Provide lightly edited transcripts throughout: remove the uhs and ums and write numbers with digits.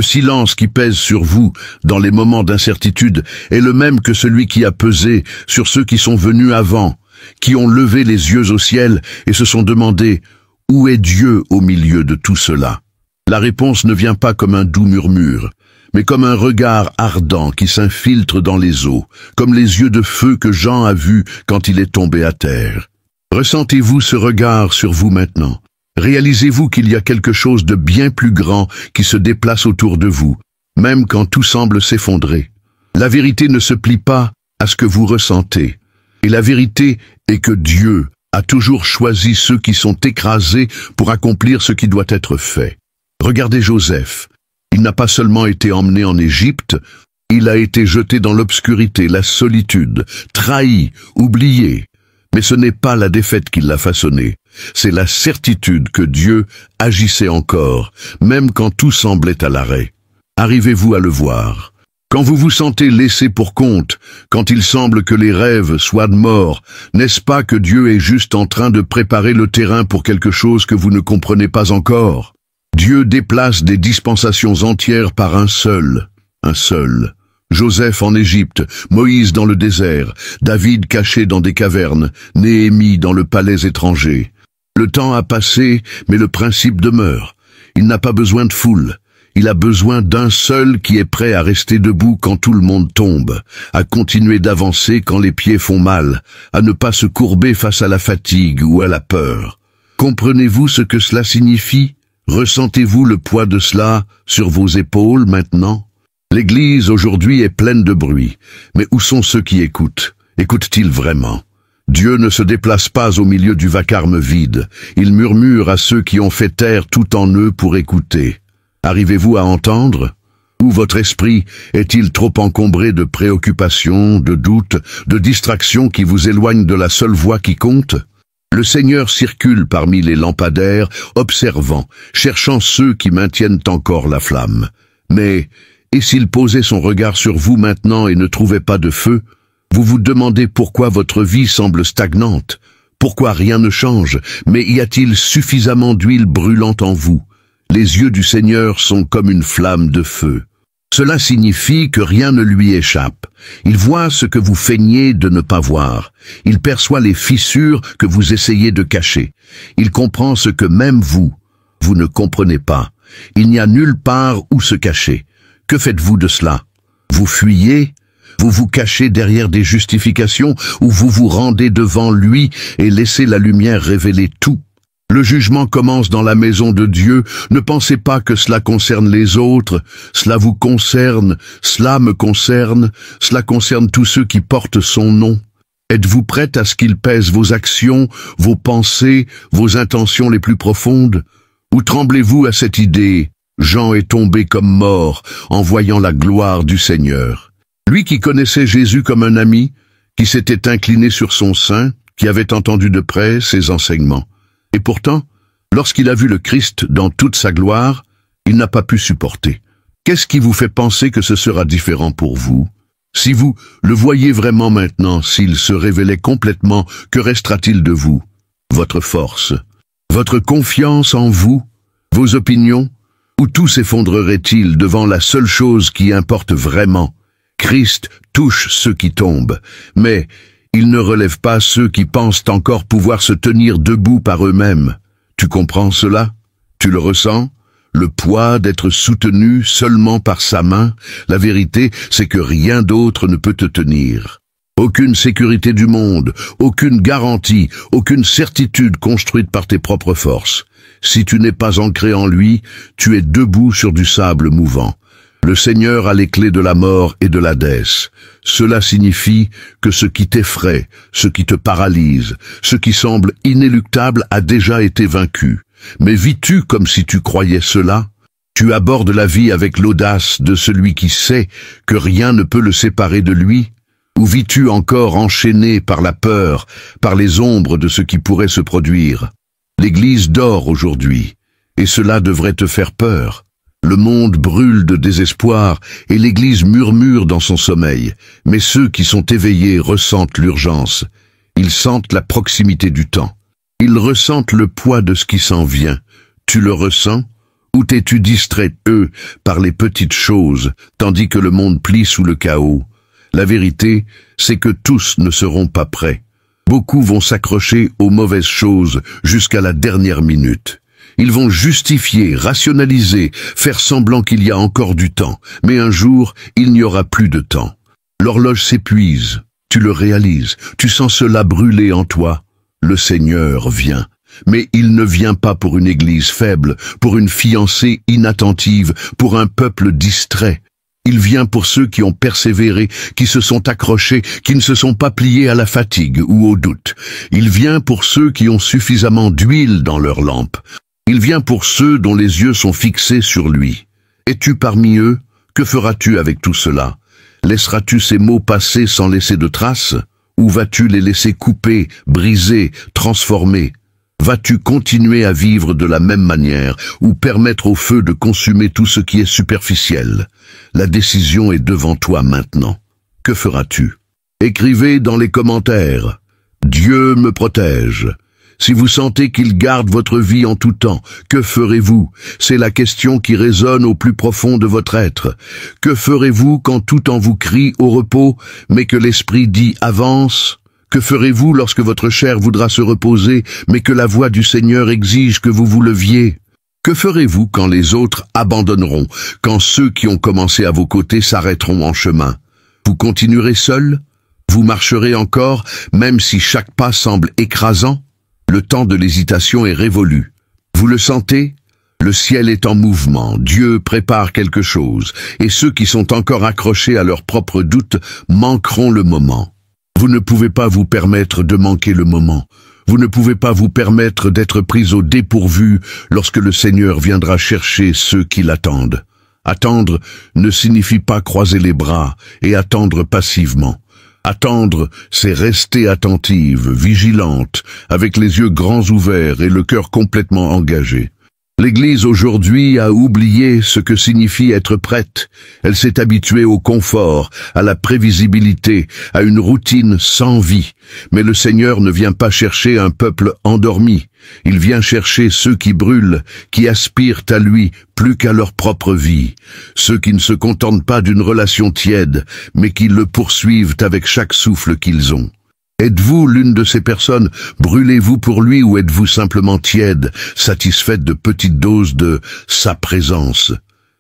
Le silence qui pèse sur vous dans les moments d'incertitude est le même que celui qui a pesé sur ceux qui sont venus avant, qui ont levé les yeux au ciel et se sont demandé « Où est Dieu au milieu de tout cela ?» La réponse ne vient pas comme un doux murmure, mais comme un regard ardent qui s'infiltre dans les eaux, comme les yeux de feu que Jean a vus quand il est tombé à terre. Ressentez-vous ce regard sur vous maintenant? Réalisez-vous qu'il y a quelque chose de bien plus grand qui se déplace autour de vous, même quand tout semble s'effondrer. La vérité ne se plie pas à ce que vous ressentez. Et la vérité est que Dieu a toujours choisi ceux qui sont écrasés pour accomplir ce qui doit être fait. Regardez Joseph. Il n'a pas seulement été emmené en Égypte, il a été jeté dans l'obscurité, la solitude, trahi, oublié. Mais ce n'est pas la défaite qui l'a façonné, c'est la certitude que Dieu agissait encore, même quand tout semblait à l'arrêt. Arrivez-vous à le voir? Quand vous vous sentez laissé pour compte, quand il semble que les rêves soient de mort, n'est-ce pas que Dieu est juste en train de préparer le terrain pour quelque chose que vous ne comprenez pas encore? Dieu déplace des dispensations entières par un seul. Joseph en Égypte, Moïse dans le désert, David caché dans des cavernes, Néhémie dans le palais étranger. Le temps a passé, mais le principe demeure. Il n'a pas besoin de foule. Il a besoin d'un seul qui est prêt à rester debout quand tout le monde tombe, à continuer d'avancer quand les pieds font mal, à ne pas se courber face à la fatigue ou à la peur. Comprenez-vous ce que cela signifie? Ressentez-vous le poids de cela sur vos épaules maintenant? L'Église aujourd'hui est pleine de bruit, mais où sont ceux qui écoutent? Écoutent-ils vraiment? Dieu ne se déplace pas au milieu du vacarme vide, il murmure à ceux qui ont fait taire tout en eux pour écouter. Arrivez-vous à entendre? Ou votre esprit est-il trop encombré de préoccupations, de doutes, de distractions qui vous éloignent de la seule voix qui compte? Le Seigneur circule parmi les lampadaires, observant, cherchant ceux qui maintiennent encore la flamme. Mais, et s'il posait son regard sur vous maintenant et ne trouvait pas de feu? Vous vous demandez pourquoi votre vie semble stagnante, pourquoi rien ne change, mais y a-t-il suffisamment d'huile brûlante en vous? Les yeux du Seigneur sont comme une flamme de feu. Cela signifie que rien ne lui échappe. Il voit ce que vous feignez de ne pas voir. Il perçoit les fissures que vous essayez de cacher. Il comprend ce que même vous ne comprenez pas. Il n'y a nulle part où se cacher. Que faites-vous de cela? Vous fuyez? Vous vous cachez derrière des justifications ou vous vous rendez devant lui et laissez la lumière révéler tout? Le jugement commence dans la maison de Dieu. Ne pensez pas que cela concerne les autres. Cela vous concerne, cela me concerne, cela concerne tous ceux qui portent son nom. Êtes-vous prête à ce qu'il pèse vos actions, vos pensées, vos intentions les plus profondes? Ou tremblez-vous à cette idée? Jean est tombé comme mort en voyant la gloire du Seigneur. Lui qui connaissait Jésus comme un ami, qui s'était incliné sur son sein, qui avait entendu de près ses enseignements. Et pourtant, lorsqu'il a vu le Christ dans toute sa gloire, il n'a pas pu supporter. Qu'est-ce qui vous fait penser que ce sera différent pour vous? Si vous le voyez vraiment maintenant, s'il se révélait complètement, que restera-t-il de vous? Votre force, votre confiance en vous, vos opinions? Ou tout s'effondrerait-il devant la seule chose qui importe vraiment? Christ touche ceux qui tombent, mais il ne relève pas ceux qui pensent encore pouvoir se tenir debout par eux-mêmes. Tu comprends cela? Tu le ressens? Le poids d'être soutenu seulement par sa main? La vérité, c'est que rien d'autre ne peut te tenir. Aucune sécurité du monde, aucune garantie, aucune certitude construite par tes propres forces. Si tu n'es pas ancré en lui, tu es debout sur du sable mouvant. Le Seigneur a les clés de la mort et de l'Hadès. Cela signifie que ce qui t'effraie, ce qui te paralyse, ce qui semble inéluctable a déjà été vaincu. Mais vis-tu comme si tu croyais cela? Tu abordes la vie avec l'audace de celui qui sait que rien ne peut le séparer de lui? Ou vis-tu encore enchaîné par la peur, par les ombres de ce qui pourrait se produire? L'Église dort aujourd'hui, et cela devrait te faire peur. Le monde brûle de désespoir et l'Église murmure dans son sommeil. Mais ceux qui sont éveillés ressentent l'urgence. Ils sentent la proximité du temps. Ils ressentent le poids de ce qui s'en vient. Tu le ressens? Ou t'es-tu distrait, eux, par les petites choses, tandis que le monde plie sous le chaos? La vérité, c'est que tous ne seront pas prêts. Beaucoup vont s'accrocher aux mauvaises choses jusqu'à la dernière minute. Ils vont justifier, rationaliser, faire semblant qu'il y a encore du temps. Mais un jour, il n'y aura plus de temps. L'horloge s'épuise. Tu le réalises. Tu sens cela brûler en toi. Le Seigneur vient. Mais il ne vient pas pour une église faible, pour une fiancée inattentive, pour un peuple distrait. Il vient pour ceux qui ont persévéré, qui se sont accrochés, qui ne se sont pas pliés à la fatigue ou au doute. Il vient pour ceux qui ont suffisamment d'huile dans leur lampe. Il vient pour ceux dont les yeux sont fixés sur lui. Es-tu parmi eux? Que feras-tu avec tout cela? Laisseras-tu ces mots passer sans laisser de traces? Ou vas-tu les laisser couper, briser, transformer? Vas-tu continuer à vivre de la même manière ou permettre au feu de consumer tout ce qui est superficiel? La décision est devant toi maintenant. Que feras-tu? Écrivez dans les commentaires. Dieu me protège. Si vous sentez qu'il garde votre vie en tout temps, que ferez-vous? C'est la question qui résonne au plus profond de votre être. Que ferez-vous quand tout en vous crie au repos, mais que l'esprit dit avance? Que ferez-vous lorsque votre chair voudra se reposer, mais que la voix du Seigneur exige que vous vous leviez? Que ferez-vous quand les autres abandonneront, quand ceux qui ont commencé à vos côtés s'arrêteront en chemin? Vous continuerez seul? Vous marcherez encore, même si chaque pas semble écrasant? Le temps de l'hésitation est révolu. Vous le sentez? Le ciel est en mouvement, Dieu prépare quelque chose, et ceux qui sont encore accrochés à leurs propres doutes manqueront le moment. Vous ne pouvez pas vous permettre de manquer le moment. Vous ne pouvez pas vous permettre d'être pris au dépourvu lorsque le Seigneur viendra chercher ceux qui l'attendent. Attendre ne signifie pas croiser les bras et attendre passivement. Attendre, c'est rester attentive, vigilante, avec les yeux grands ouverts et le cœur complètement engagé. L'Église aujourd'hui a oublié ce que signifie être prête. Elle s'est habituée au confort, à la prévisibilité, à une routine sans vie. Mais le Seigneur ne vient pas chercher un peuple endormi. Il vient chercher ceux qui brûlent, qui aspirent à lui plus qu'à leur propre vie. Ceux qui ne se contentent pas d'une relation tiède, mais qui le poursuivent avec chaque souffle qu'ils ont. Êtes-vous l'une de ces personnes? Brûlez-vous pour lui ou êtes-vous simplement tiède, satisfaite de petites doses de sa présence?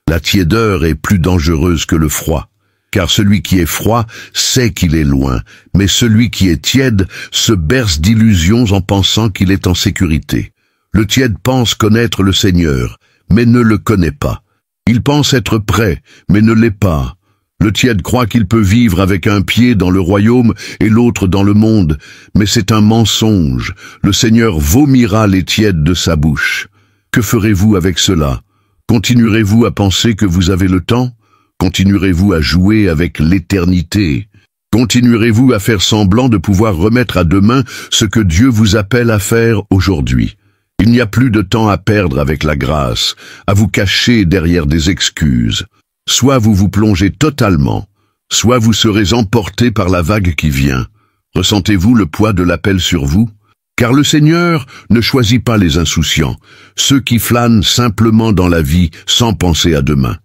La tiédeur est plus dangereuse que le froid, car celui qui est froid sait qu'il est loin, mais celui qui est tiède se berce d'illusions en pensant qu'il est en sécurité. Le tiède pense connaître le Seigneur, mais ne le connaît pas. Il pense être prêt, mais ne l'est pas. Le tiède croit qu'il peut vivre avec un pied dans le royaume et l'autre dans le monde, mais c'est un mensonge. Le Seigneur vomira les tièdes de sa bouche. Que ferez-vous avec cela? Continuerez-vous à penser que vous avez le temps? Continuerez-vous à jouer avec l'éternité? Continuerez-vous à faire semblant de pouvoir remettre à demain ce que Dieu vous appelle à faire aujourd'hui? Il n'y a plus de temps à perdre avec la grâce, à vous cacher derrière des excuses. Soit vous vous plongez totalement, soit vous serez emporté par la vague qui vient. Ressentez-vous le poids de l'appel sur vous? Car le Seigneur ne choisit pas les insouciants, ceux qui flânent simplement dans la vie sans penser à demain.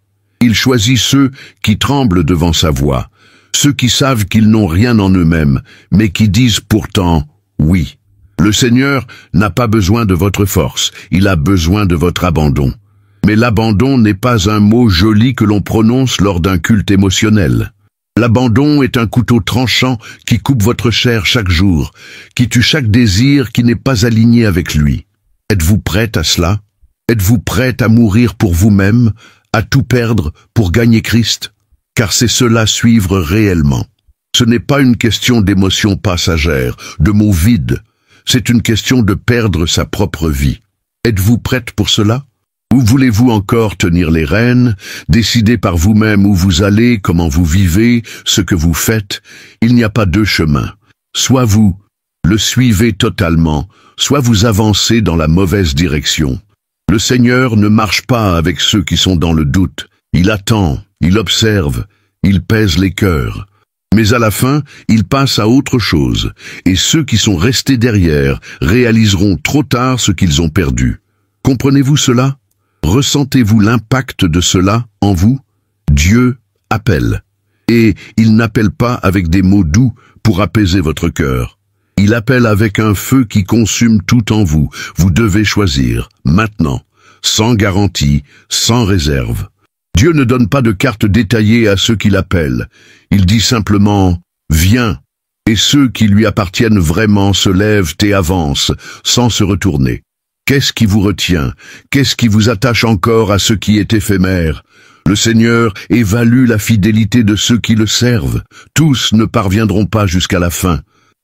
Il choisit ceux qui tremblent devant sa voix, ceux qui savent qu'ils n'ont rien en eux-mêmes, mais qui disent pourtant « oui ». Le Seigneur n'a pas besoin de votre force, il a besoin de votre abandon. Mais l'abandon n'est pas un mot joli que l'on prononce lors d'un culte émotionnel. L'abandon est un couteau tranchant qui coupe votre chair chaque jour, qui tue chaque désir qui n'est pas aligné avec lui. Êtes-vous prête à cela? Êtes-vous prête à mourir pour vous-même, à tout perdre pour gagner Christ? Car c'est cela suivre réellement. Ce n'est pas une question d'émotions passagères, de mots vides. C'est une question de perdre sa propre vie. Êtes-vous prête pour cela? Ou voulez-vous encore tenir les rênes, décider par vous-même où vous allez, comment vous vivez, ce que vous faites? Il n'y a pas deux chemins. Soit vous le suivez totalement, soit vous avancez dans la mauvaise direction. Le Seigneur ne marche pas avec ceux qui sont dans le doute. Il attend, il observe, il pèse les cœurs. Mais à la fin, il passe à autre chose, et ceux qui sont restés derrière réaliseront trop tard ce qu'ils ont perdu. Comprenez-vous cela? Ressentez-vous l'impact de cela en vous? Dieu appelle. Et il n'appelle pas avec des mots doux pour apaiser votre cœur. Il appelle avec un feu qui consume tout en vous. Vous devez choisir, maintenant, sans garantie, sans réserve. Dieu ne donne pas de carte détaillée à ceux qui l'appellent. Il dit simplement « Viens ». Et ceux qui lui appartiennent vraiment se lèvent et avancent, sans se retourner. Qu'est-ce qui vous retient? Qu'est-ce qui vous attache encore à ce qui est éphémère? Le Seigneur évalue la fidélité de ceux qui le servent. Tous ne parviendront pas jusqu'à la fin.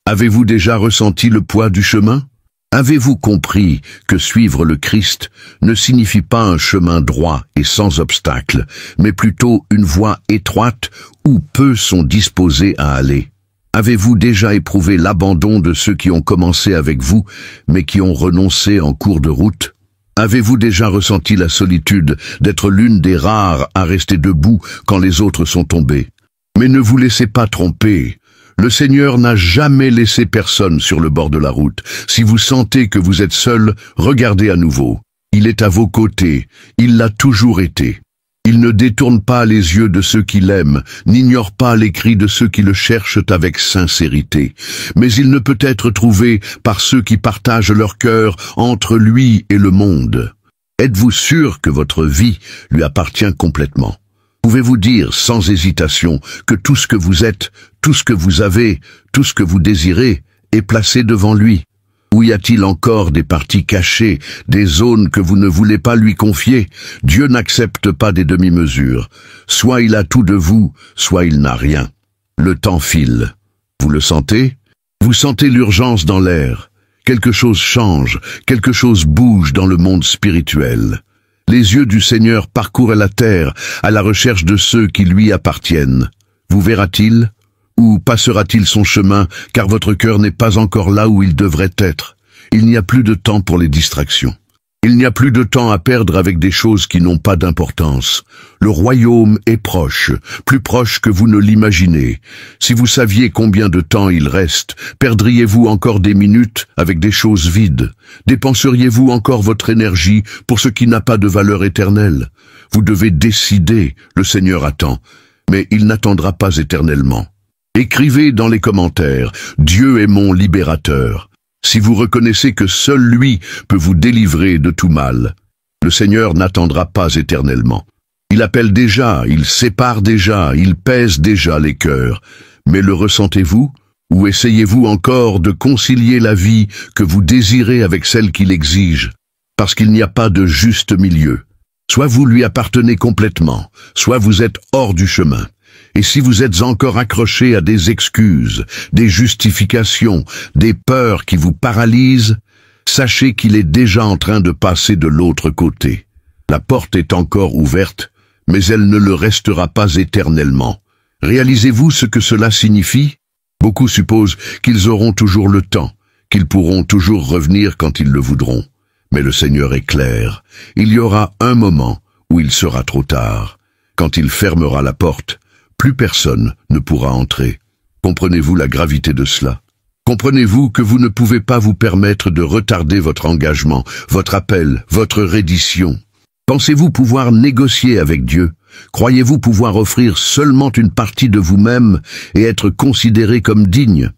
Avez-vous déjà ressenti le poids du chemin? Avez-vous compris que suivre le Christ ne signifie pas un chemin droit et sans obstacle, mais plutôt une voie étroite où peu sont disposés à aller? Avez-vous déjà éprouvé l'abandon de ceux qui ont commencé avec vous, mais qui ont renoncé en cours de route? Avez-vous déjà ressenti la solitude d'être l'une des rares à rester debout quand les autres sont tombés? Mais ne vous laissez pas tromper. Le Seigneur n'a jamais laissé personne sur le bord de la route. Si vous sentez que vous êtes seul, regardez à nouveau. Il est à vos côtés. Il l'a toujours été. Il ne détourne pas les yeux de ceux qui l'aiment, n'ignore pas les cris de ceux qui le cherchent avec sincérité. Mais il ne peut être trouvé par ceux qui partagent leur cœur entre lui et le monde. Êtes-vous sûr que votre vie lui appartient complètement? Pouvez-vous dire sans hésitation que tout ce que vous êtes, tout ce que vous avez, tout ce que vous désirez est placé devant lui? Ou y a-t-il encore des parties cachées, des zones que vous ne voulez pas lui confier? Dieu n'accepte pas des demi-mesures. Soit il a tout de vous, soit il n'a rien. Le temps file. Vous le sentez? Vous sentez l'urgence dans l'air. Quelque chose change, quelque chose bouge dans le monde spirituel. Les yeux du Seigneur parcourent la terre à la recherche de ceux qui lui appartiennent. Vous verra-t-il? Ou passera-t-il son chemin, car votre cœur n'est pas encore là où il devrait être? Il n'y a plus de temps pour les distractions. Il n'y a plus de temps à perdre avec des choses qui n'ont pas d'importance. Le royaume est proche, plus proche que vous ne l'imaginez. Si vous saviez combien de temps il reste, perdriez-vous encore des minutes avec des choses vides? Dépenseriez-vous encore votre énergie pour ce qui n'a pas de valeur éternelle? Vous devez décider, le Seigneur attend, mais il n'attendra pas éternellement. Écrivez dans les commentaires « Dieu est mon libérateur ». Si vous reconnaissez que seul lui peut vous délivrer de tout mal, le Seigneur n'attendra pas éternellement. Il appelle déjà, il sépare déjà, il pèse déjà les cœurs. Mais le ressentez-vous? Ou essayez-vous encore de concilier la vie que vous désirez avec celle qu'il exige? Parce qu'il n'y a pas de juste milieu. Soit vous lui appartenez complètement, soit vous êtes hors du chemin. Et si vous êtes encore accroché à des excuses, des justifications, des peurs qui vous paralysent, sachez qu'il est déjà en train de passer de l'autre côté. La porte est encore ouverte, mais elle ne le restera pas éternellement. Réalisez-vous ce que cela signifie? Beaucoup supposent qu'ils auront toujours le temps, qu'ils pourront toujours revenir quand ils le voudront. Mais le Seigneur est clair. Il y aura un moment où il sera trop tard. Quand il fermera la porte, plus personne ne pourra entrer. Comprenez-vous la gravité de cela? Comprenez-vous que vous ne pouvez pas vous permettre de retarder votre engagement, votre appel, votre reddition? Pensez-vous pouvoir négocier avec Dieu? Croyez-vous pouvoir offrir seulement une partie de vous-même et être considéré comme digne?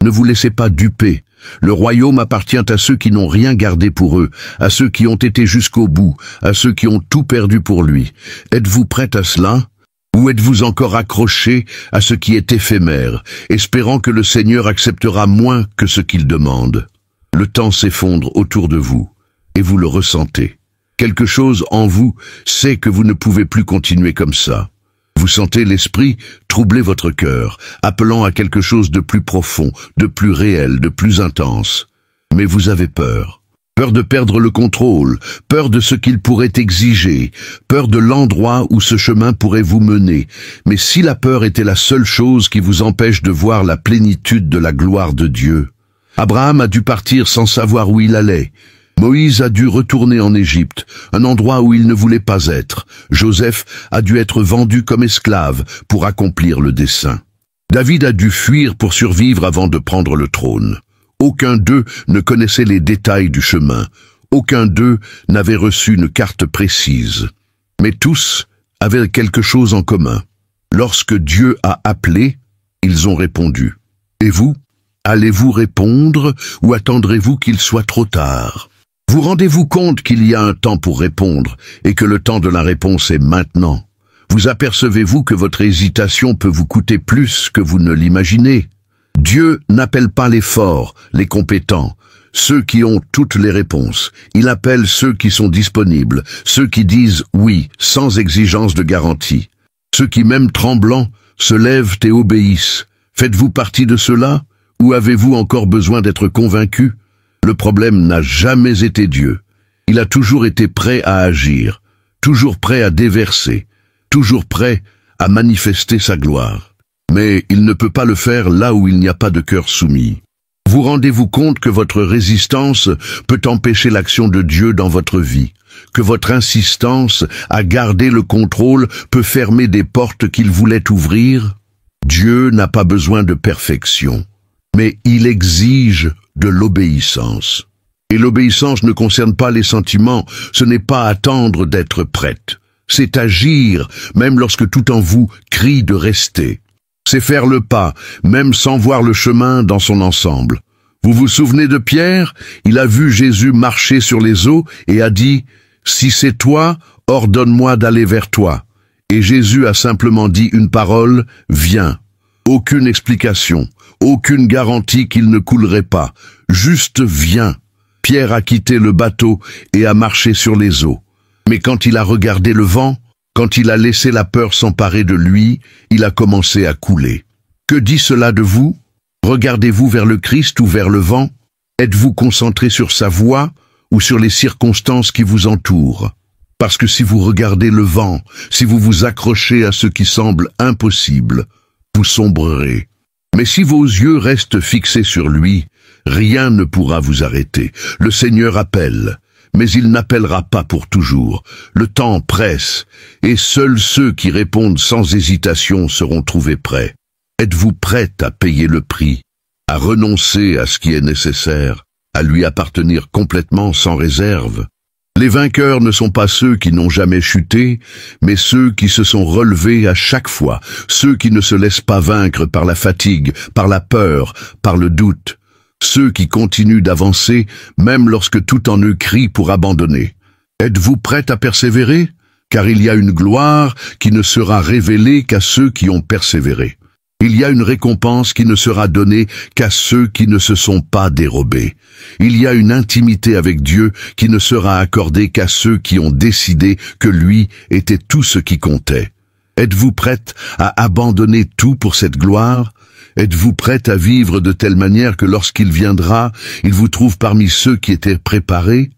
Ne vous laissez pas duper. Le royaume appartient à ceux qui n'ont rien gardé pour eux, à ceux qui ont été jusqu'au bout, à ceux qui ont tout perdu pour lui. Êtes-vous prêt à cela? Ou êtes-vous encore accroché à ce qui est éphémère, espérant que le Seigneur acceptera moins que ce qu'il demande? Le temps s'effondre autour de vous, et vous le ressentez. Quelque chose en vous sait que vous ne pouvez plus continuer comme ça. Vous sentez l'esprit troubler votre cœur, appelant à quelque chose de plus profond, de plus réel, de plus intense. Mais vous avez peur. Peur de perdre le contrôle, peur de ce qu'il pourrait exiger, peur de l'endroit où ce chemin pourrait vous mener. Mais si la peur était la seule chose qui vous empêche de voir la plénitude de la gloire de Dieu? Abraham a dû partir sans savoir où il allait. Moïse a dû retourner en Égypte, un endroit où il ne voulait pas être. Joseph a dû être vendu comme esclave pour accomplir le dessein. David a dû fuir pour survivre avant de prendre le trône. Aucun d'eux ne connaissait les détails du chemin. Aucun d'eux n'avait reçu une carte précise. Mais tous avaient quelque chose en commun. Lorsque Dieu a appelé, ils ont répondu. Et vous? Allez-vous répondre ou attendrez-vous qu'il soit trop tard? Vous rendez-vous compte qu'il y a un temps pour répondre et que le temps de la réponse est maintenant? Vous apercevez-vous que votre hésitation peut vous coûter plus que vous ne l'imaginez? Dieu n'appelle pas les forts, les compétents, ceux qui ont toutes les réponses. Il appelle ceux qui sont disponibles, ceux qui disent oui, sans exigence de garantie. Ceux qui, même tremblants, se lèvent et obéissent. Faites-vous partie de ceux-là? Ou avez-vous encore besoin d'être convaincu? Le problème n'a jamais été Dieu. Il a toujours été prêt à agir, toujours prêt à déverser, toujours prêt à manifester sa gloire. Mais il ne peut pas le faire là où il n'y a pas de cœur soumis. Vous rendez-vous compte que votre résistance peut empêcher l'action de Dieu dans votre vie, que votre insistance à garder le contrôle peut fermer des portes qu'il voulait ouvrir? Dieu n'a pas besoin de perfection, mais il exige de l'obéissance. Et l'obéissance ne concerne pas les sentiments, ce n'est pas attendre d'être prête. C'est agir, même lorsque tout en vous crie de rester. C'est faire le pas, même sans voir le chemin dans son ensemble. Vous vous souvenez de Pierre? Il a vu Jésus marcher sur les eaux et a dit « Si c'est toi, ordonne-moi d'aller vers toi. » Et Jésus a simplement dit une parole « Viens ». Aucune explication, aucune garantie qu'il ne coulerait pas. Juste « Viens ». Pierre a quitté le bateau et a marché sur les eaux. Mais quand il a regardé le vent, quand il a laissé la peur s'emparer de lui, il a commencé à couler. Que dit cela de vous? Regardez-vous vers le Christ ou vers le vent? Êtes-vous concentré sur sa voix ou sur les circonstances qui vous entourent? Parce que si vous regardez le vent, si vous vous accrochez à ce qui semble impossible, vous sombrerez. Mais si vos yeux restent fixés sur lui, rien ne pourra vous arrêter. Le Seigneur appelle, mais il n'appellera pas pour toujours. Le temps presse, et seuls ceux qui répondent sans hésitation seront trouvés prêts. Êtes-vous prête à payer le prix, à renoncer à ce qui est nécessaire, à lui appartenir complètement sans réserve? Les vainqueurs ne sont pas ceux qui n'ont jamais chuté, mais ceux qui se sont relevés à chaque fois, ceux qui ne se laissent pas vaincre par la fatigue, par la peur, par le doute. Ceux qui continuent d'avancer, même lorsque tout en eux crie pour abandonner. Êtes-vous prête à persévérer? Car il y a une gloire qui ne sera révélée qu'à ceux qui ont persévéré. Il y a une récompense qui ne sera donnée qu'à ceux qui ne se sont pas dérobés. Il y a une intimité avec Dieu qui ne sera accordée qu'à ceux qui ont décidé que lui était tout ce qui comptait. Êtes-vous prête à abandonner tout pour cette gloire? Êtes-vous prête à vivre de telle manière que lorsqu'il viendra, il vous trouve parmi ceux qui étaient préparés?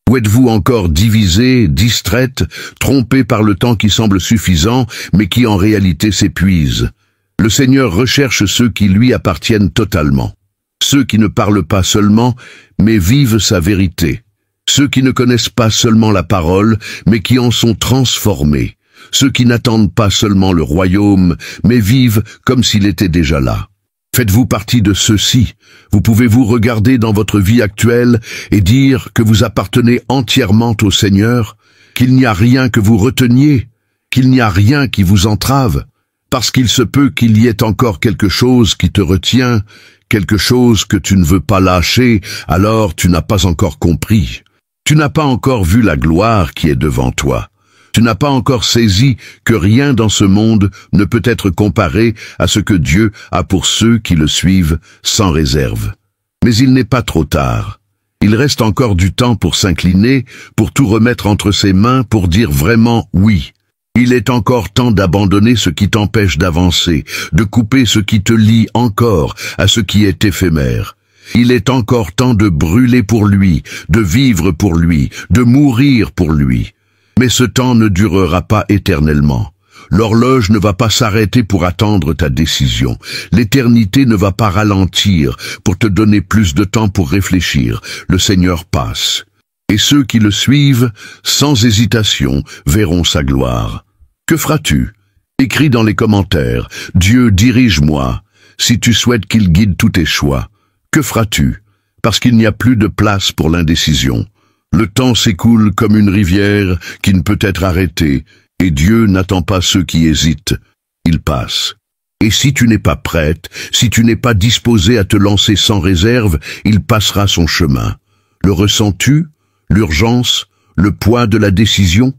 Ou êtes-vous encore divisée, distraite, trompée par le temps qui semble suffisant, mais qui en réalité s'épuise? Le Seigneur recherche ceux qui lui appartiennent totalement. Ceux qui ne parlent pas seulement, mais vivent sa vérité. Ceux qui ne connaissent pas seulement la parole, mais qui en sont transformés. Ceux qui n'attendent pas seulement le royaume, mais vivent comme s'il était déjà là. Faites-vous partie de ceux-ci? Vous pouvez vous regarder dans votre vie actuelle et dire que vous appartenez entièrement au Seigneur, qu'il n'y a rien que vous reteniez, qu'il n'y a rien qui vous entrave, parce qu'il se peut qu'il y ait encore quelque chose qui te retient, quelque chose que tu ne veux pas lâcher, alors tu n'as pas encore compris. Tu n'as pas encore vu la gloire qui est devant toi. Tu n'as pas encore saisi que rien dans ce monde ne peut être comparé à ce que Dieu a pour ceux qui le suivent sans réserve. Mais il n'est pas trop tard. Il reste encore du temps pour s'incliner, pour tout remettre entre ses mains, pour dire vraiment oui. Il est encore temps d'abandonner ce qui t'empêche d'avancer, de couper ce qui te lie encore à ce qui est éphémère. Il est encore temps de brûler pour lui, de vivre pour lui, de mourir pour lui. Mais ce temps ne durera pas éternellement. L'horloge ne va pas s'arrêter pour attendre ta décision. L'éternité ne va pas ralentir pour te donner plus de temps pour réfléchir. Le Seigneur passe. Et ceux qui le suivent, sans hésitation, verront sa gloire. Que feras-tu? Écris dans les commentaires. Dieu, dirige-moi, si tu souhaites qu'il guide tous tes choix. Que feras-tu? Parce qu'il n'y a plus de place pour l'indécision. Le temps s'écoule comme une rivière qui ne peut être arrêtée, et Dieu n'attend pas ceux qui hésitent. Il passe. Et si tu n'es pas prête, si tu n'es pas disposé à te lancer sans réserve, il passera son chemin. Le ressens-tu? L'urgence? Le poids de la décision?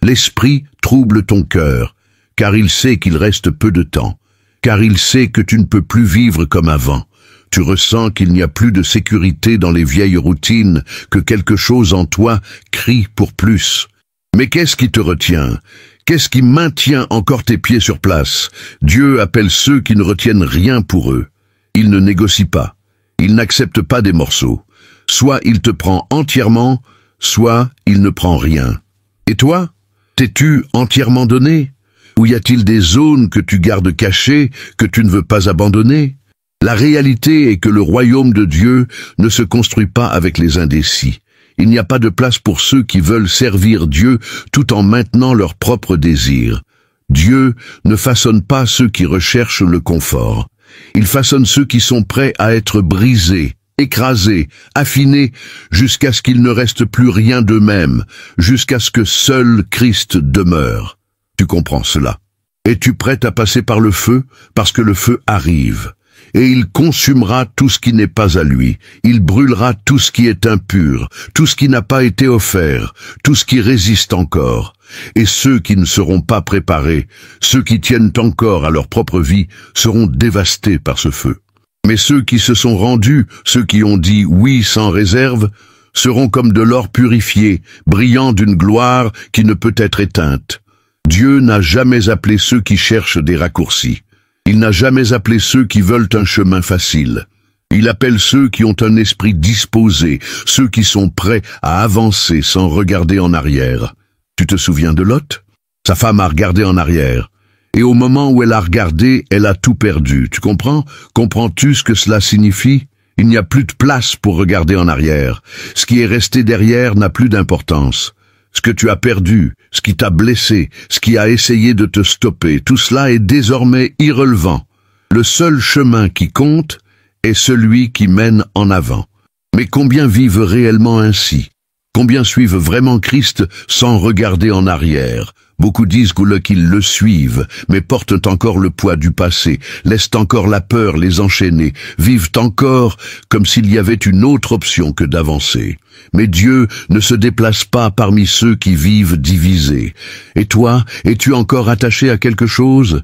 L'esprit trouble ton cœur, car il sait qu'il reste peu de temps, car il sait que tu ne peux plus vivre comme avant. Tu ressens qu'il n'y a plus de sécurité dans les vieilles routines, que quelque chose en toi crie pour plus. Mais qu'est-ce qui te retient? Qu'est-ce qui maintient encore tes pieds sur place? Dieu appelle ceux qui ne retiennent rien pour eux. Il ne négocie pas. Il n'accepte pas des morceaux. Soit il te prend entièrement, soit il ne prend rien. Et toi? T'es-tu entièrement donné? Ou y a-t-il des zones que tu gardes cachées, que tu ne veux pas abandonner? La réalité est que le royaume de Dieu ne se construit pas avec les indécis. Il n'y a pas de place pour ceux qui veulent servir Dieu tout en maintenant leurs propres désirs. Dieu ne façonne pas ceux qui recherchent le confort. Il façonne ceux qui sont prêts à être brisés, écrasés, affinés, jusqu'à ce qu'il ne reste plus rien d'eux-mêmes, jusqu'à ce que seul Christ demeure. Tu comprends cela? Es-tu prête à passer par le feu? Parce que le feu arrive. Et il consumera tout ce qui n'est pas à lui. Il brûlera tout ce qui est impur, tout ce qui n'a pas été offert, tout ce qui résiste encore. Et ceux qui ne seront pas préparés, ceux qui tiennent encore à leur propre vie, seront dévastés par ce feu. Mais ceux qui se sont rendus, ceux qui ont dit oui sans réserve, seront comme de l'or purifié, brillant d'une gloire qui ne peut être éteinte. Dieu n'a jamais appelé ceux qui cherchent des raccourcis. Il n'a jamais appelé ceux qui veulent un chemin facile. Il appelle ceux qui ont un esprit disposé, ceux qui sont prêts à avancer sans regarder en arrière. Tu te souviens de Lot? Sa femme a regardé en arrière. Et au moment où elle a regardé, elle a tout perdu. Tu comprends? Comprends-tu ce que cela signifie? Il n'y a plus de place pour regarder en arrière. Ce qui est resté derrière n'a plus d'importance. Ce que tu as perdu, ce qui t'a blessé, ce qui a essayé de te stopper, tout cela est désormais irrelevant. Le seul chemin qui compte est celui qui mène en avant. Mais combien vivent réellement ainsi? Combien suivent vraiment Christ sans regarder en arrière? Beaucoup disent qu'ils le suivent, mais portent encore le poids du passé, laissent encore la peur les enchaîner, vivent encore comme s'il y avait une autre option que d'avancer. Mais Dieu ne se déplace pas parmi ceux qui vivent divisés. Et toi, es-tu encore attaché à quelque chose?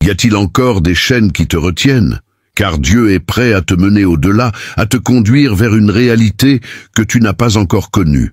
Y a-t-il encore des chaînes qui te retiennent? Car Dieu est prêt à te mener au-delà, à te conduire vers une réalité que tu n'as pas encore connue.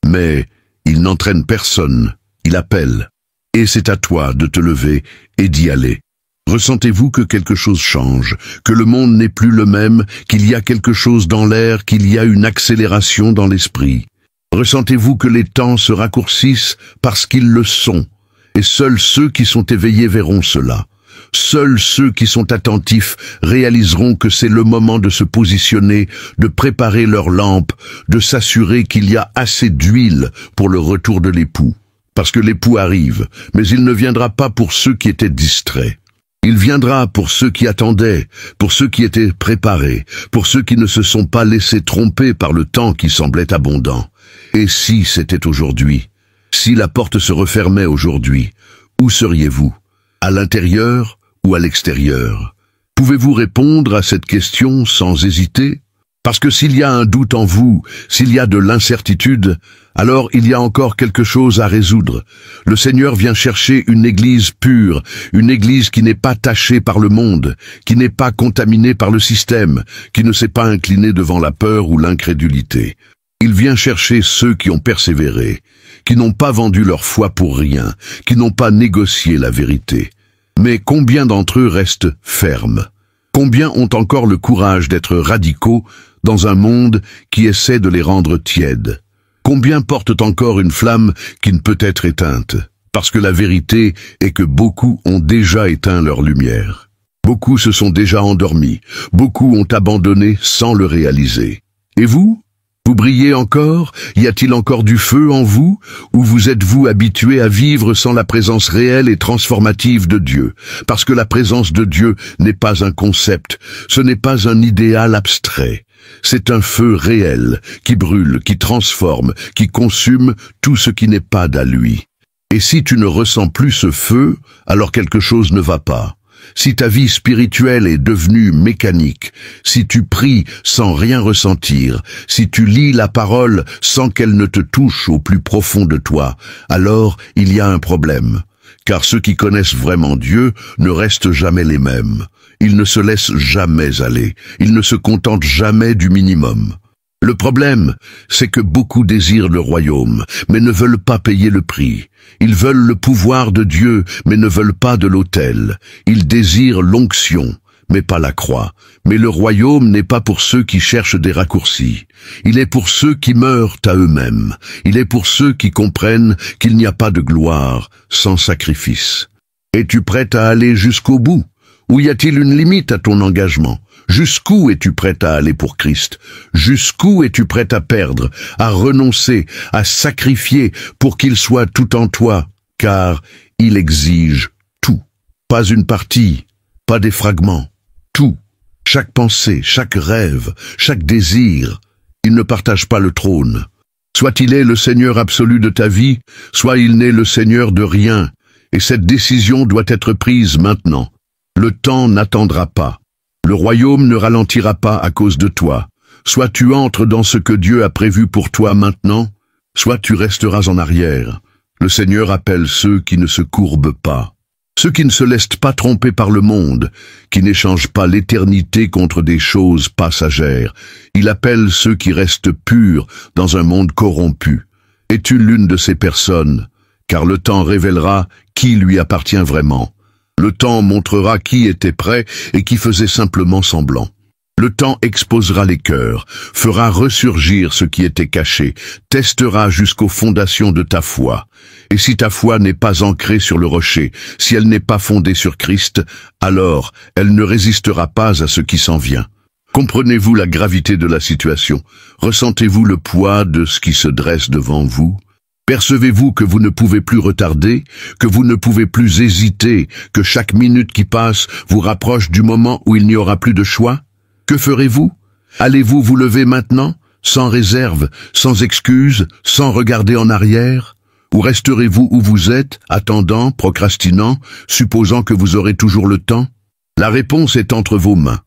Mais il n'entraîne personne, il appelle. Et c'est à toi de te lever et d'y aller. Ressentez-vous que quelque chose change, que le monde n'est plus le même, qu'il y a quelque chose dans l'air, qu'il y a une accélération dans l'esprit? Ressentez-vous que les temps se raccourcissent parce qu'ils le sont, et seuls ceux qui sont éveillés verront cela. Seuls ceux qui sont attentifs réaliseront que c'est le moment de se positionner, de préparer leur lampe, de s'assurer qu'il y a assez d'huile pour le retour de l'époux. Parce que l'époux arrive, mais il ne viendra pas pour ceux qui étaient distraits. Il viendra pour ceux qui attendaient, pour ceux qui étaient préparés, pour ceux qui ne se sont pas laissés tromper par le temps qui semblait abondant. Et si c'était aujourd'hui? Si la porte se refermait aujourd'hui, où seriez-vous? À l'intérieur ou à l'extérieur? Pouvez-vous répondre à cette question sans hésiter? Parce que s'il y a un doute en vous, s'il y a de l'incertitude, alors il y a encore quelque chose à résoudre. Le Seigneur vient chercher une église pure, une église qui n'est pas tachée par le monde, qui n'est pas contaminée par le système, qui ne s'est pas inclinée devant la peur ou l'incrédulité. Il vient chercher ceux qui ont persévéré, qui n'ont pas vendu leur foi pour rien, qui n'ont pas négocié la vérité. Mais combien d'entre eux restent fermes? Combien ont encore le courage d'être radicaux dans un monde qui essaie de les rendre tièdes? Combien portent encore une flamme qui ne peut être éteinte? Parce que la vérité est que beaucoup ont déjà éteint leur lumière. Beaucoup se sont déjà endormis. Beaucoup ont abandonné sans le réaliser. Et vous? Vous brillez encore? Y a-t-il encore du feu en vous? Ou vous êtes-vous habitué à vivre sans la présence réelle et transformative de Dieu? Parce que la présence de Dieu n'est pas un concept, ce n'est pas un idéal abstrait. C'est un feu réel, qui brûle, qui transforme, qui consume tout ce qui n'est pas d'à lui. Et si tu ne ressens plus ce feu, alors quelque chose ne va pas. Si ta vie spirituelle est devenue mécanique, si tu pries sans rien ressentir, si tu lis la parole sans qu'elle ne te touche au plus profond de toi, alors il y a un problème. Car ceux qui connaissent vraiment Dieu ne restent jamais les mêmes. Ils ne se laissent jamais aller. Ils ne se contentent jamais du minimum. Le problème, c'est que beaucoup désirent le royaume, mais ne veulent pas payer le prix. Ils veulent le pouvoir de Dieu, mais ne veulent pas de l'autel. Ils désirent l'onction, mais pas la croix. Mais le royaume n'est pas pour ceux qui cherchent des raccourcis. Il est pour ceux qui meurent à eux-mêmes. Il est pour ceux qui comprennent qu'il n'y a pas de gloire sans sacrifice. Es-tu prête à aller jusqu'au bout? Ou y a-t-il une limite à ton engagement? Jusqu'où es-tu prête à aller pour Christ? Jusqu'où es-tu prête à perdre, à renoncer, à sacrifier pour qu'il soit tout en toi? Car il exige tout. Pas une partie, pas des fragments. Tout. Chaque pensée, chaque rêve, chaque désir. Il ne partage pas le trône. Soit il est le Seigneur absolu de ta vie, soit il n'est le Seigneur de rien. Et cette décision doit être prise maintenant. Le temps n'attendra pas. Le royaume ne ralentira pas à cause de toi. Soit tu entres dans ce que Dieu a prévu pour toi maintenant, soit tu resteras en arrière. Le Seigneur appelle ceux qui ne se courbent pas. Ceux qui ne se laissent pas tromper par le monde, qui n'échangent pas l'éternité contre des choses passagères. Il appelle ceux qui restent purs dans un monde corrompu. Es-tu l'une de ces personnes? Car le temps révélera qui lui appartient vraiment. Le temps montrera qui était prêt et qui faisait simplement semblant. Le temps exposera les cœurs, fera ressurgir ce qui était caché, testera jusqu'aux fondations de ta foi. Et si ta foi n'est pas ancrée sur le rocher, si elle n'est pas fondée sur Christ, alors elle ne résistera pas à ce qui s'en vient. Comprenez-vous la gravité de la situation? Ressentez-vous le poids de ce qui se dresse devant vous? Percevez-vous que vous ne pouvez plus retarder, que vous ne pouvez plus hésiter, que chaque minute qui passe vous rapproche du moment où il n'y aura plus de choix? Que ferez-vous? Allez-vous vous lever maintenant, sans réserve, sans excuse, sans regarder en arrière? Ou resterez-vous où vous êtes, attendant, procrastinant, supposant que vous aurez toujours le temps? La réponse est entre vos mains.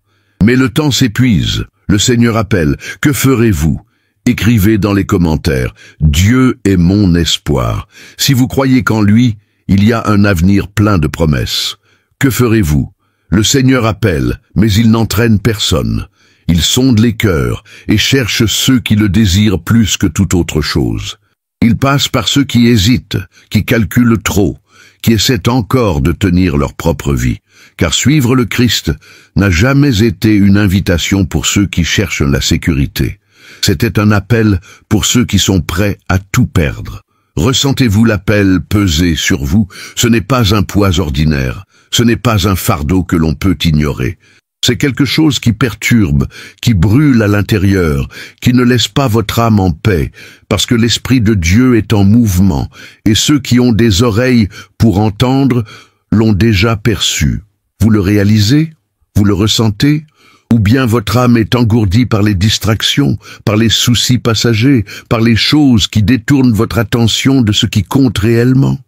Mais le temps s'épuise, le Seigneur appelle. Que ferez-vous? Écrivez dans les commentaires, Dieu est mon espoir. Si vous croyez qu'en lui, il y a un avenir plein de promesses. Que ferez-vous? Le Seigneur appelle, mais il n'entraîne personne. Il sonde les cœurs et cherche ceux qui le désirent plus que toute autre chose. Il passe par ceux qui hésitent, qui calculent trop, qui essaient encore de tenir leur propre vie. Car suivre le Christ n'a jamais été une invitation pour ceux qui cherchent la sécurité. C'était un appel pour ceux qui sont prêts à tout perdre. Ressentez-vous l'appel peser sur vous? Ce n'est pas un poids ordinaire, ce n'est pas un fardeau que l'on peut ignorer. C'est quelque chose qui perturbe, qui brûle à l'intérieur, qui ne laisse pas votre âme en paix, parce que l'Esprit de Dieu est en mouvement, et ceux qui ont des oreilles pour entendre l'ont déjà perçu. Vous le réalisez? Vous le ressentez? Ou bien votre âme est engourdie par les distractions, par les soucis passagers, par les choses qui détournent votre attention de ce qui compte réellement?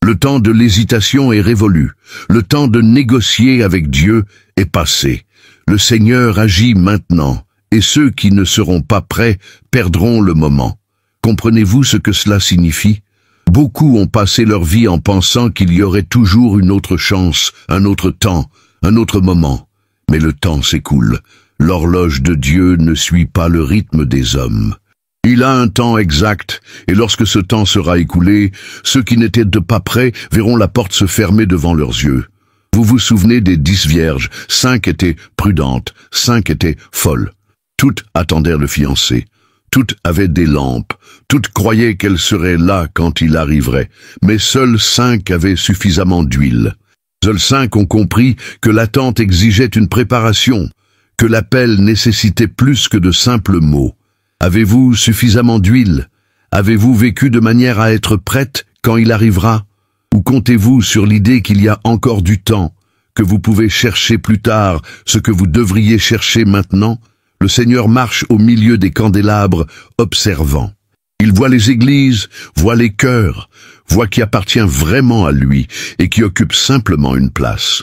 Le temps de l'hésitation est révolu. Le temps de négocier avec Dieu est passé. Le Seigneur agit maintenant, et ceux qui ne seront pas prêts perdront le moment. Comprenez-vous ce que cela signifie? Beaucoup ont passé leur vie en pensant qu'il y aurait toujours une autre chance, un autre temps, un autre moment. Mais le temps s'écoule. L'horloge de Dieu ne suit pas le rythme des hommes. Il a un temps exact, et lorsque ce temps sera écoulé, ceux qui n'étaient pas prêts verront la porte se fermer devant leurs yeux. Vous vous souvenez des 10 vierges, 5 étaient prudentes, 5 étaient folles. Toutes attendaient le fiancé. Toutes avaient des lampes. Toutes croyaient qu'elles seraient là quand il arriverait. Mais seules 5 avaient suffisamment d'huile. Seuls 5 ont compris que l'attente exigeait une préparation, que l'appel nécessitait plus que de simples mots. Avez-vous suffisamment d'huile? Avez-vous vécu de manière à être prête quand il arrivera? Ou comptez-vous sur l'idée qu'il y a encore du temps, que vous pouvez chercher plus tard ce que vous devriez chercher maintenant? Le Seigneur marche au milieu des candélabres, observant. Il voit les églises, voit les cœurs, voit qui appartient vraiment à lui et qui occupe simplement une place.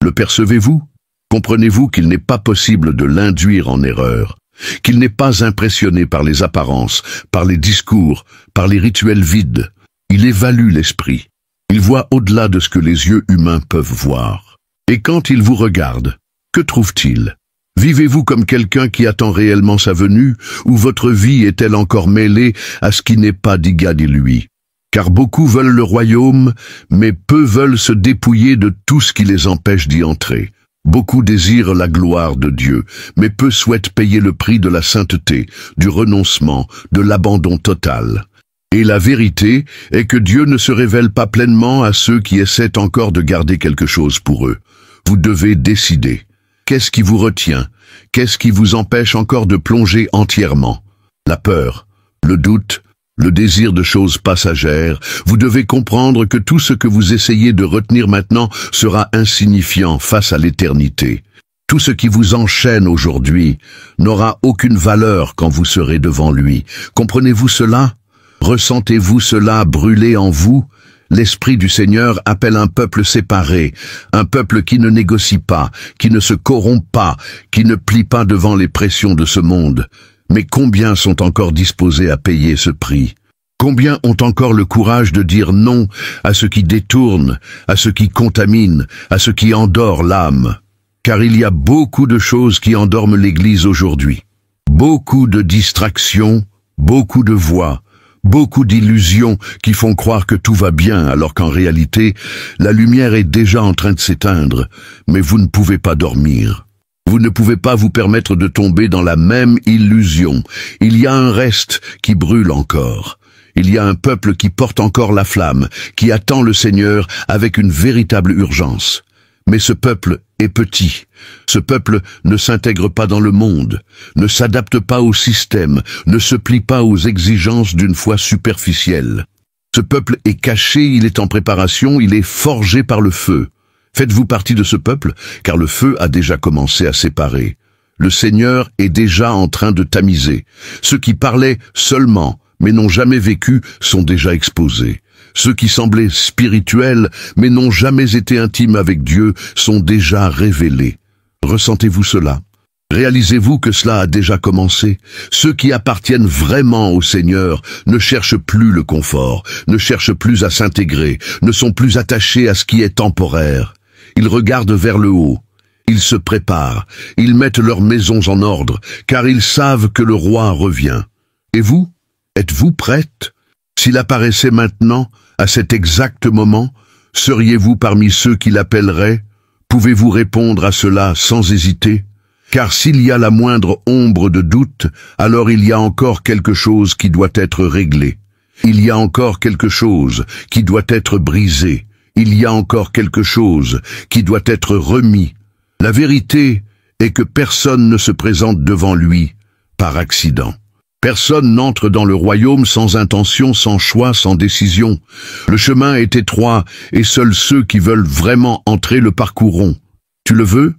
Le percevez-vous? Comprenez-vous qu'il n'est pas possible de l'induire en erreur, qu'il n'est pas impressionné par les apparences, par les discours, par les rituels vides. Il évalue l'esprit. Il voit au-delà de ce que les yeux humains peuvent voir. Et quand il vous regarde, que trouve-t-il? Vivez-vous comme quelqu'un qui attend réellement sa venue, ou votre vie est-elle encore mêlée à ce qui n'est pas d'Igad et lui? Car beaucoup veulent le royaume, mais peu veulent se dépouiller de tout ce qui les empêche d'y entrer. Beaucoup désirent la gloire de Dieu, mais peu souhaitent payer le prix de la sainteté, du renoncement, de l'abandon total. Et la vérité est que Dieu ne se révèle pas pleinement à ceux qui essaient encore de garder quelque chose pour eux. Vous devez décider. Qu'est-ce qui vous retient? Qu'est-ce qui vous empêche encore de plonger entièrement? La peur, le doute, le désir de choses passagères. Vous devez comprendre que tout ce que vous essayez de retenir maintenant sera insignifiant face à l'éternité. Tout ce qui vous enchaîne aujourd'hui n'aura aucune valeur quand vous serez devant lui. Comprenez-vous cela? Ressentez-vous cela brûler en vous? L'Esprit du Seigneur appelle un peuple séparé, un peuple qui ne négocie pas, qui ne se corrompt pas, qui ne plie pas devant les pressions de ce monde. Mais combien sont encore disposés à payer ce prix? Combien ont encore le courage de dire non à ce qui détourne, à ce qui contamine, à ce qui endort l'âme? Car il y a beaucoup de choses qui endorment l'Église aujourd'hui. Beaucoup de distractions, beaucoup de voix, beaucoup d'illusions qui font croire que tout va bien alors qu'en réalité, la lumière est déjà en train de s'éteindre, mais vous ne pouvez pas dormir. Vous ne pouvez pas vous permettre de tomber dans la même illusion. Il y a un reste qui brûle encore. Il y a un peuple qui porte encore la flamme, qui attend le Seigneur avec une véritable urgence. Mais ce peuple est petit. Ce peuple ne s'intègre pas dans le monde, ne s'adapte pas au système, ne se plie pas aux exigences d'une foi superficielle. Ce peuple est caché, il est en préparation, il est forgé par le feu. Faites-vous partie de ce peuple, car le feu a déjà commencé à séparer. Le Seigneur est déjà en train de tamiser. Ceux qui parlaient seulement, mais n'ont jamais vécu, sont déjà exposés. Ceux qui semblaient spirituels, mais n'ont jamais été intimes avec Dieu, sont déjà révélés. Ressentez-vous cela? Réalisez-vous que cela a déjà commencé? Ceux qui appartiennent vraiment au Seigneur ne cherchent plus le confort, ne cherchent plus à s'intégrer, ne sont plus attachés à ce qui est temporaire. Ils regardent vers le haut. Ils se préparent. Ils mettent leurs maisons en ordre, car ils savent que le roi revient. Et vous? Êtes-vous prête? S'il apparaissait maintenant, à cet exact moment, seriez-vous parmi ceux qui l'appelleraient? Pouvez-vous répondre à cela sans hésiter? Car s'il y a la moindre ombre de doute, alors il y a encore quelque chose qui doit être réglé. Il y a encore quelque chose qui doit être brisé. Il y a encore quelque chose qui doit être remis. La vérité est que personne ne se présente devant lui par accident. Personne n'entre dans le royaume sans intention, sans choix, sans décision. Le chemin est étroit et seuls ceux qui veulent vraiment entrer le parcourront. Tu le veux?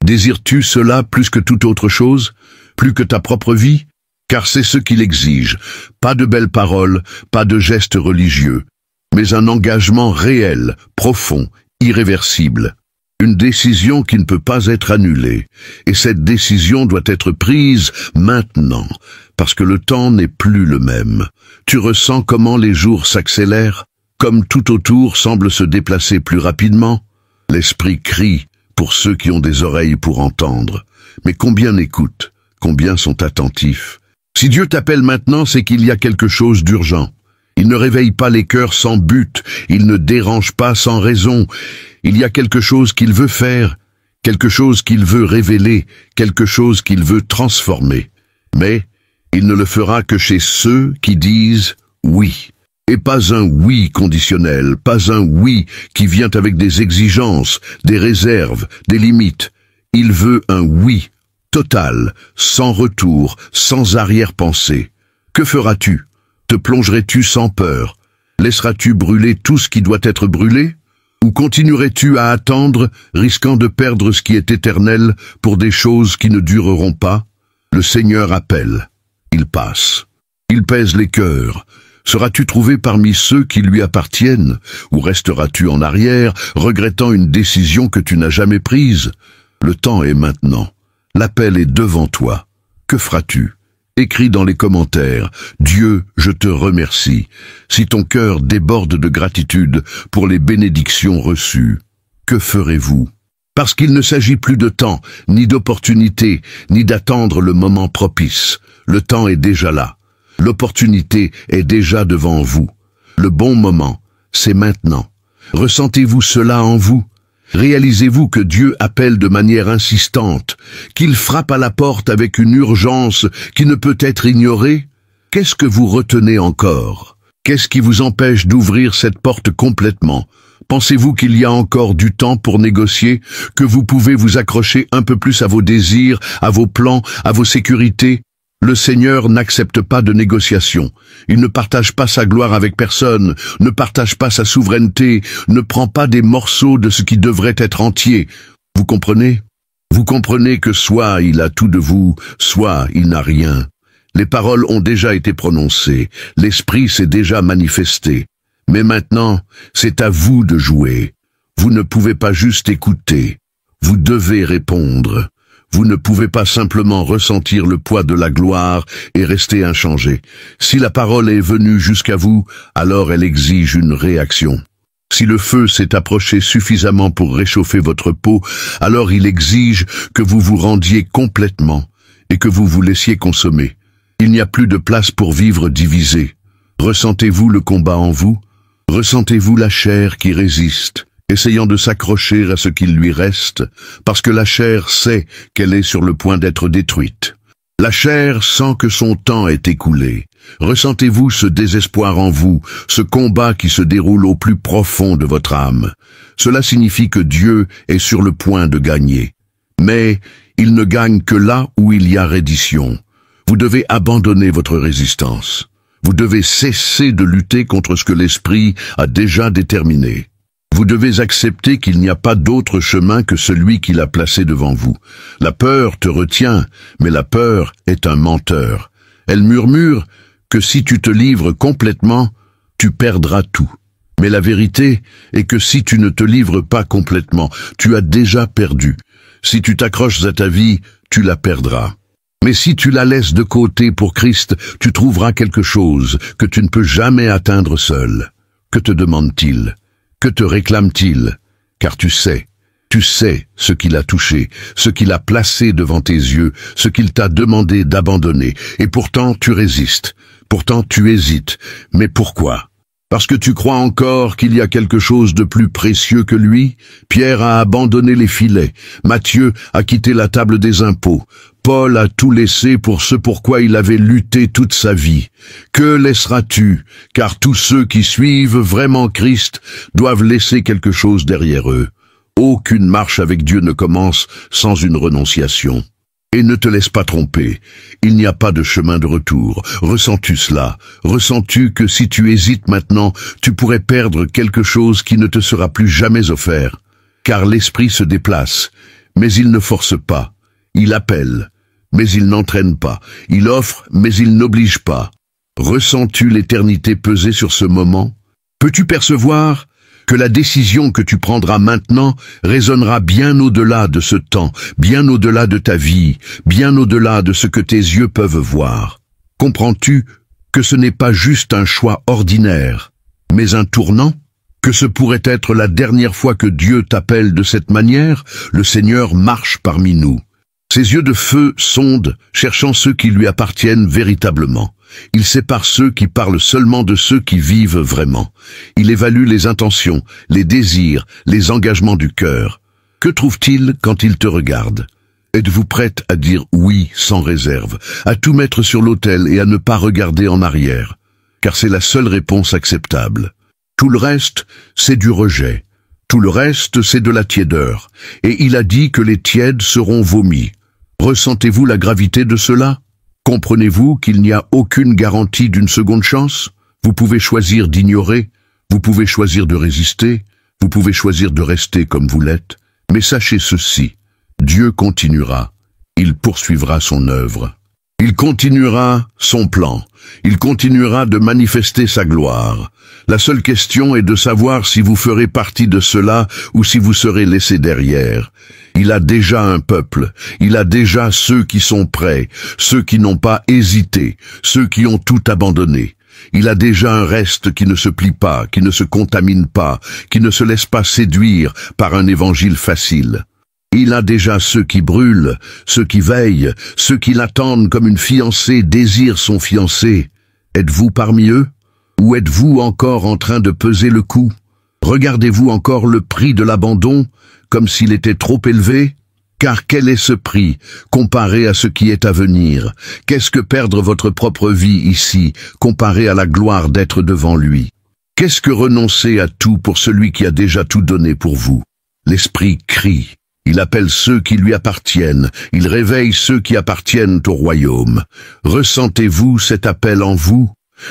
Désires-tu cela plus que toute autre chose? Plus que ta propre vie? Car c'est ce qu'il exige. Pas de belles paroles, pas de gestes religieux, mais un engagement réel, profond, irréversible. Une décision qui ne peut pas être annulée. Et cette décision doit être prise maintenant, parce que le temps n'est plus le même. Tu ressens comment les jours s'accélèrent, comme tout autour semble se déplacer plus rapidement. L'esprit crie pour ceux qui ont des oreilles pour entendre. Mais combien écoutent? Combien sont attentifs? Si Dieu t'appelle maintenant, c'est qu'il y a quelque chose d'urgent. Il ne réveille pas les cœurs sans but, il ne dérange pas sans raison. Il y a quelque chose qu'il veut faire, quelque chose qu'il veut révéler, quelque chose qu'il veut transformer. Mais il ne le fera que chez ceux qui disent « oui ». Et pas un « oui » conditionnel, pas un « oui » qui vient avec des exigences, des réserves, des limites. Il veut un « oui » total, sans retour, sans arrière-pensée. Que feras-tu? Te plongerais-tu sans peur? Laisseras-tu brûler tout ce qui doit être brûlé? Ou continuerais-tu à attendre, risquant de perdre ce qui est éternel pour des choses qui ne dureront pas? Le Seigneur appelle. Il passe. Il pèse les cœurs. Seras-tu trouvé parmi ceux qui lui appartiennent, ou resteras-tu en arrière, regrettant une décision que tu n'as jamais prise? Le temps est maintenant. L'appel est devant toi. Que feras-tu? Écris dans les commentaires « Dieu, je te remercie » si ton cœur déborde de gratitude pour les bénédictions reçues. Que ferez-vous? Parce qu'il ne s'agit plus de temps, ni d'opportunité, ni d'attendre le moment propice. Le temps est déjà là. L'opportunité est déjà devant vous. Le bon moment, c'est maintenant. Ressentez-vous cela en vous? Réalisez-vous que Dieu appelle de manière insistante, qu'il frappe à la porte avec une urgence qui ne peut être ignorée? Qu'est-ce que vous retenez encore? Qu'est-ce qui vous empêche d'ouvrir cette porte complètement? Pensez-vous qu'il y a encore du temps pour négocier, que vous pouvez vous accrocher un peu plus à vos désirs, à vos plans, à vos sécurités? Le Seigneur n'accepte pas de négociation. Il ne partage pas sa gloire avec personne, ne partage pas sa souveraineté, ne prend pas des morceaux de ce qui devrait être entier. Vous comprenez? Vous comprenez que soit il a tout de vous, soit il n'a rien. Les paroles ont déjà été prononcées, l'Esprit s'est déjà manifesté. Mais maintenant, c'est à vous de jouer. Vous ne pouvez pas juste écouter. Vous devez répondre. Vous ne pouvez pas simplement ressentir le poids de la gloire et rester inchangé. Si la parole est venue jusqu'à vous, alors elle exige une réaction. Si le feu s'est approché suffisamment pour réchauffer votre peau, alors il exige que vous vous rendiez complètement et que vous vous laissiez consommer. Il n'y a plus de place pour vivre divisé. Ressentez-vous le combat en vous? Ressentez-vous la chair qui résiste, essayant de s'accrocher à ce qu'il lui reste, parce que la chair sait qu'elle est sur le point d'être détruite. La chair sent que son temps est écoulé. Ressentez-vous ce désespoir en vous, ce combat qui se déroule au plus profond de votre âme? Cela signifie que Dieu est sur le point de gagner. Mais il ne gagne que là où il y a reddition. Vous devez abandonner votre résistance. Vous devez cesser de lutter contre ce que l'Esprit a déjà déterminé. Vous devez accepter qu'il n'y a pas d'autre chemin que celui qu'il a placé devant vous. La peur te retient, mais la peur est un menteur. Elle murmure que si tu te livres complètement, tu perdras tout. Mais la vérité est que si tu ne te livres pas complètement, tu as déjà perdu. Si tu t'accroches à ta vie, tu la perdras. Mais si tu la laisses de côté pour Christ, tu trouveras quelque chose que tu ne peux jamais atteindre seul. Que te demande-t-il? Que te réclame-t-il? Car tu sais ce qu'il a touché, ce qu'il a placé devant tes yeux, ce qu'il t'a demandé d'abandonner. Et pourtant tu résistes, pourtant tu hésites. Mais pourquoi? Parce que tu crois encore qu'il y a quelque chose de plus précieux que lui? Pierre a abandonné les filets, Matthieu a quitté la table des impôts, Paul a tout laissé pour ce pourquoi il avait lutté toute sa vie. Que laisseras-tu? Car tous ceux qui suivent vraiment Christ doivent laisser quelque chose derrière eux. Aucune marche avec Dieu ne commence sans une renonciation. Et ne te laisse pas tromper, il n'y a pas de chemin de retour. Ressens-tu cela? Ressens-tu que si tu hésites maintenant, tu pourrais perdre quelque chose qui ne te sera plus jamais offert? Car l'Esprit se déplace, mais il ne force pas. Il appelle, mais il n'entraîne pas. Il offre, mais il n'oblige pas. Ressens-tu l'éternité peser sur ce moment? Peux-tu percevoir que la décision que tu prendras maintenant résonnera bien au-delà de ce temps, bien au-delà de ta vie, bien au-delà de ce que tes yeux peuvent voir? Comprends-tu que ce n'est pas juste un choix ordinaire, mais un tournant? Que ce pourrait être la dernière fois que Dieu t'appelle de cette manière? Le Seigneur marche parmi nous. Ses yeux de feu sondent, cherchant ceux qui lui appartiennent véritablement. Il sépare ceux qui parlent seulement de ceux qui vivent vraiment. Il évalue les intentions, les désirs, les engagements du cœur. Que trouve-t-il quand il te regarde? Êtes-vous prête à dire oui sans réserve, à tout mettre sur l'autel et à ne pas regarder en arrière? Car c'est la seule réponse acceptable. Tout le reste, c'est du rejet. Tout le reste, c'est de la tiédeur. Et il a dit que les tièdes seront vomis. Ressentez-vous la gravité de cela? Comprenez-vous qu'il n'y a aucune garantie d'une seconde chance? Vous pouvez choisir d'ignorer, vous pouvez choisir de résister, vous pouvez choisir de rester comme vous l'êtes. Mais sachez ceci, Dieu continuera, il poursuivra son œuvre. Il continuera son plan. Il continuera de manifester sa gloire. La seule question est de savoir si vous ferez partie de cela ou si vous serez laissés derrière. Il a déjà un peuple. Il a déjà ceux qui sont prêts, ceux qui n'ont pas hésité, ceux qui ont tout abandonné. Il a déjà un reste qui ne se plie pas, qui ne se contamine pas, qui ne se laisse pas séduire par un évangile facile. Il a déjà ceux qui brûlent, ceux qui veillent, ceux qui l'attendent comme une fiancée désire son fiancé. Êtes-vous parmi eux? Ou êtes-vous encore en train de peser le coup? Regardez-vous encore le prix de l'abandon, comme s'il était trop élevé? Car quel est ce prix, comparé à ce qui est à venir? Qu'est-ce que perdre votre propre vie ici, comparé à la gloire d'être devant lui? Qu'est-ce que renoncer à tout pour celui qui a déjà tout donné pour vous? L'Esprit crie. Il appelle ceux qui lui appartiennent, il réveille ceux qui appartiennent au royaume. Ressentez-vous cet appel en vous?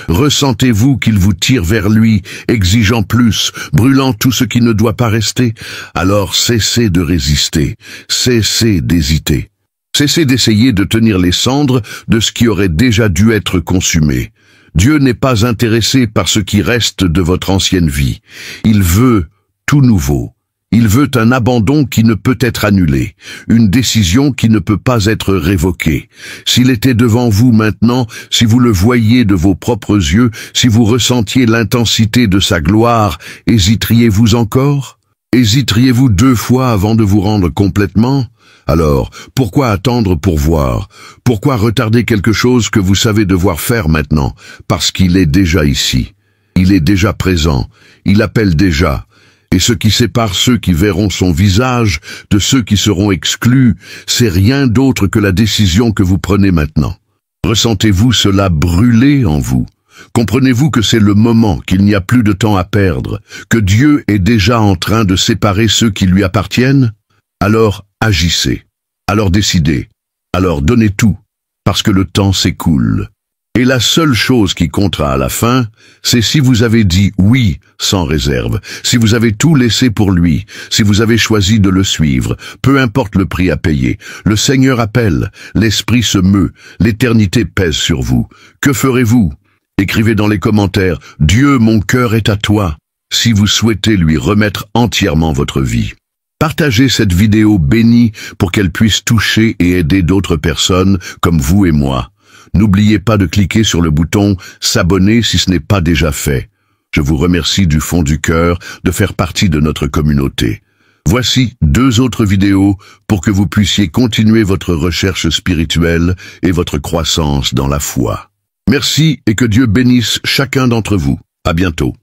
Ressentez-vous qu'il vous tire vers lui, exigeant plus, brûlant tout ce qui ne doit pas rester? Alors cessez de résister, cessez d'hésiter. Cessez d'essayer de tenir les cendres de ce qui aurait déjà dû être consumé. Dieu n'est pas intéressé par ce qui reste de votre ancienne vie. Il veut tout nouveau. Il veut un abandon qui ne peut être annulé, une décision qui ne peut pas être révoquée. S'il était devant vous maintenant, si vous le voyiez de vos propres yeux, si vous ressentiez l'intensité de sa gloire, hésiteriez-vous encore? Hésiteriez-vous 2 fois avant de vous rendre complètement? Alors, pourquoi attendre pour voir? Pourquoi retarder quelque chose que vous savez devoir faire maintenant? Parce qu'il est déjà ici. Il est déjà présent. Il appelle déjà. Et ce qui sépare ceux qui verront son visage de ceux qui seront exclus, c'est rien d'autre que la décision que vous prenez maintenant. Ressentez-vous cela brûler en vous? Comprenez-vous que c'est le moment, qu'il n'y a plus de temps à perdre, que Dieu est déjà en train de séparer ceux qui lui appartiennent? Alors agissez, alors décidez, alors donnez tout, parce que le temps s'écoule. Et la seule chose qui comptera à la fin, c'est si vous avez dit oui sans réserve, si vous avez tout laissé pour lui, si vous avez choisi de le suivre, peu importe le prix à payer. Le Seigneur appelle, l'Esprit se meut, l'éternité pèse sur vous. Que ferez-vous? Écrivez dans les commentaires, « Dieu, mon cœur est à toi », si vous souhaitez lui remettre entièrement votre vie. Partagez cette vidéo bénie pour qu'elle puisse toucher et aider d'autres personnes comme vous et moi. N'oubliez pas de cliquer sur le bouton « S'abonner » si ce n'est pas déjà fait. Je vous remercie du fond du cœur de faire partie de notre communauté. Voici 2 autres vidéos pour que vous puissiez continuer votre recherche spirituelle et votre croissance dans la foi. Merci et que Dieu bénisse chacun d'entre vous. À bientôt.